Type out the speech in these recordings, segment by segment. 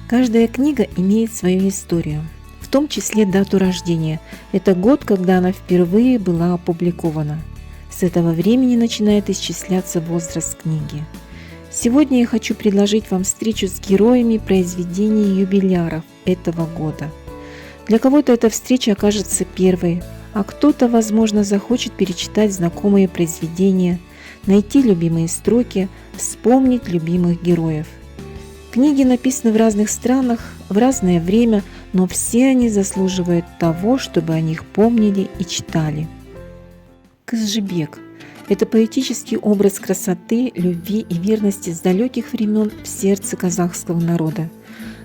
Каждая книга имеет свою историю, в том числе дату рождения. Это год, когда она впервые была опубликована. С этого времени начинает исчисляться возраст книги. Сегодня я хочу предложить вам встречу с героями произведений юбиляров этого года. Для кого-то эта встреча окажется первой, а кто-то, возможно, захочет перечитать знакомые произведения, найти любимые строки, вспомнить любимых героев. Книги написаны в разных странах, в разное время, но все они заслуживают того, чтобы о них помнили и читали. Кызжибек – это поэтический образ красоты, любви и верности с далеких времен в сердце казахского народа.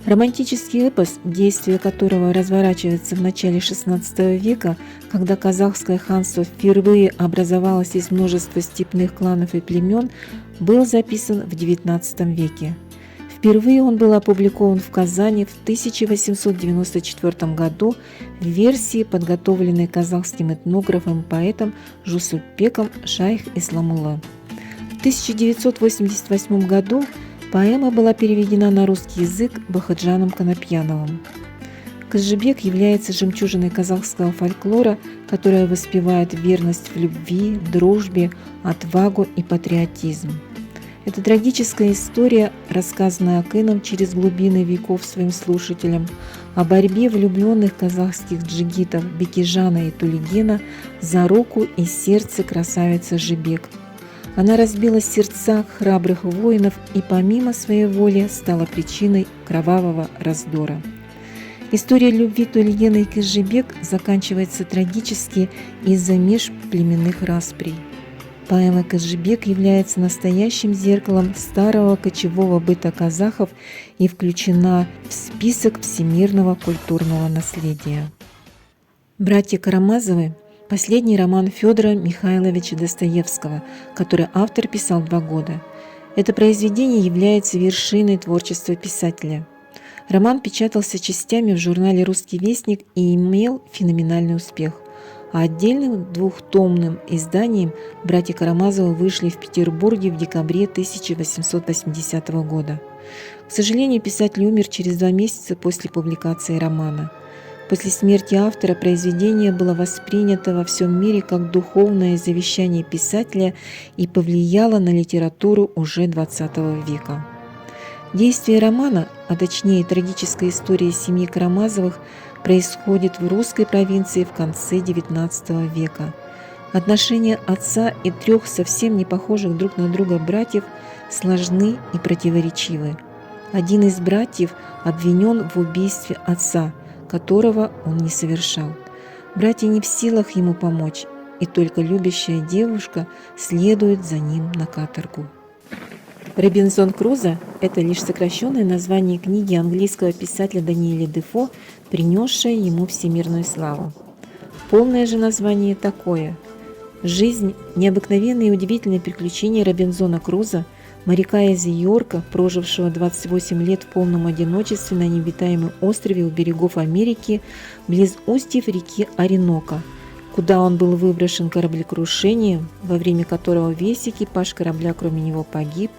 Романтический эпос, действие которого разворачивается в начале XVI века, когда казахское ханство впервые образовалось из множества степных кланов и племен, был записан в XIX веке. Впервые он был опубликован в Казани в 1894 году в версии, подготовленной казахским этнографом и поэтом Жусупбеком Шайх-Исламулло. В 1988 году поэма была переведена на русский язык Бахаджаном Конопьяновым. Кызжибек является жемчужиной казахского фольклора, которая воспевает верность в любви, дружбе, отвагу и патриотизм. Это трагическая история, рассказанная Акыном через глубины веков своим слушателям, о борьбе влюбленных казахских джигитов Бекежана и Тулигена за руку и сердце красавицы Жибек. Она разбила сердца храбрых воинов и помимо своей воли стала причиной кровавого раздора. История любви Тулигена и Кызжибек заканчивается трагически из-за межплеменных расприй. Поэма «Кызжибек» является настоящим зеркалом старого кочевого быта казахов и включена в список всемирного культурного наследия. «Братья Карамазовы» – последний роман Федора Михайловича Достоевского, который автор писал 2 года. Это произведение является вершиной творчества писателя. Роман печатался частями в журнале «Русский вестник» и имел феноменальный успех. А отдельным 2-томным изданием «Братья Карамазовы» вышли в Петербурге в декабре 1880 года. К сожалению, писатель умер через 2 месяца после публикации романа. После смерти автора произведение было воспринято во всем мире как духовное завещание писателя и повлияло на литературу уже XX века. Действие романа, а точнее трагическая история семьи Карамазовых, происходит в русской провинции в конце XIX века. Отношения отца и 3 совсем не похожих друг на друга братьев сложны и противоречивы. Один из братьев обвинен в убийстве отца, которого он не совершал. Братья не в силах ему помочь, и только любящая девушка следует за ним на каторгу. «Робинзон Крузо» – это лишь сокращенное название книги английского писателя Даниэля Дефо, принесшее ему всемирную славу. Полное же название такое: «Жизнь, необыкновенные и удивительные приключения Робинзона Крузо, моряка из Йорка, прожившего 28 лет в полном одиночестве на необитаемом острове у берегов Америки, близ устьев реки Оренока, куда он был выброшен кораблекрушением, во время которого весь экипаж корабля кроме него погиб,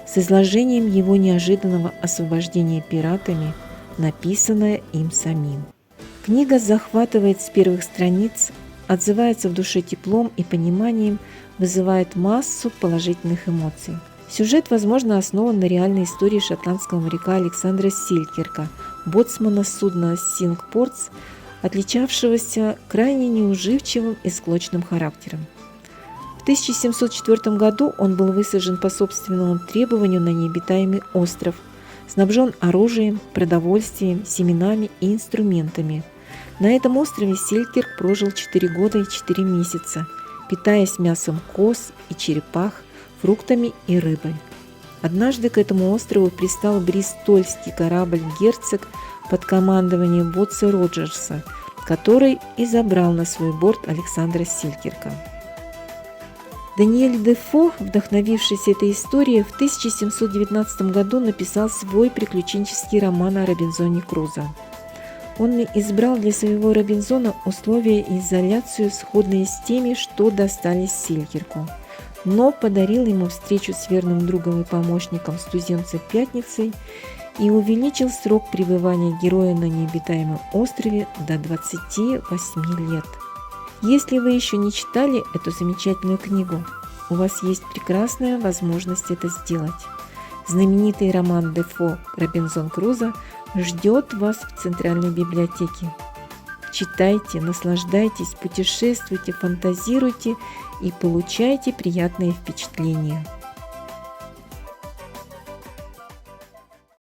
с изложением его неожиданного освобождения пиратами, написанное им самим». Книга захватывает с первых страниц, отзывается в душе теплом и пониманием, вызывает массу положительных эмоций. Сюжет, возможно, основан на реальной истории шотландского моряка Александра Селькирка, боцмана судна «Синк-Портс», отличавшегося крайне неуживчивым и склочным характером. В 1704 году он был высажен по собственному требованию на необитаемый остров, снабжен оружием, продовольствием, семенами и инструментами. На этом острове Селькирк прожил 4 года и 4 месяца, питаясь мясом коз и черепах, фруктами и рыбой. Однажды к этому острову пристал бристольский корабль «Герцог» под командованием Боца Роджерса, который и забрал на свой борт Александра Селькирка. Даниэль Дефо, вдохновившись этой историей, в 1719 году написал свой приключенческий роман о Робинзоне Крузо. Он избрал для своего Робинзона условия и изоляцию, сходные с теми, что достались Селькирку, но подарил ему встречу с верным другом и помощником с туземцем Пятницей и увеличил срок пребывания героя на необитаемом острове до 28 лет. Если вы еще не читали эту замечательную книгу, у вас есть прекрасная возможность это сделать. Знаменитый роман Дефо «Робинзон Крузо» ждет вас в Центральной библиотеке. Читайте, наслаждайтесь, путешествуйте, фантазируйте и получайте приятные впечатления.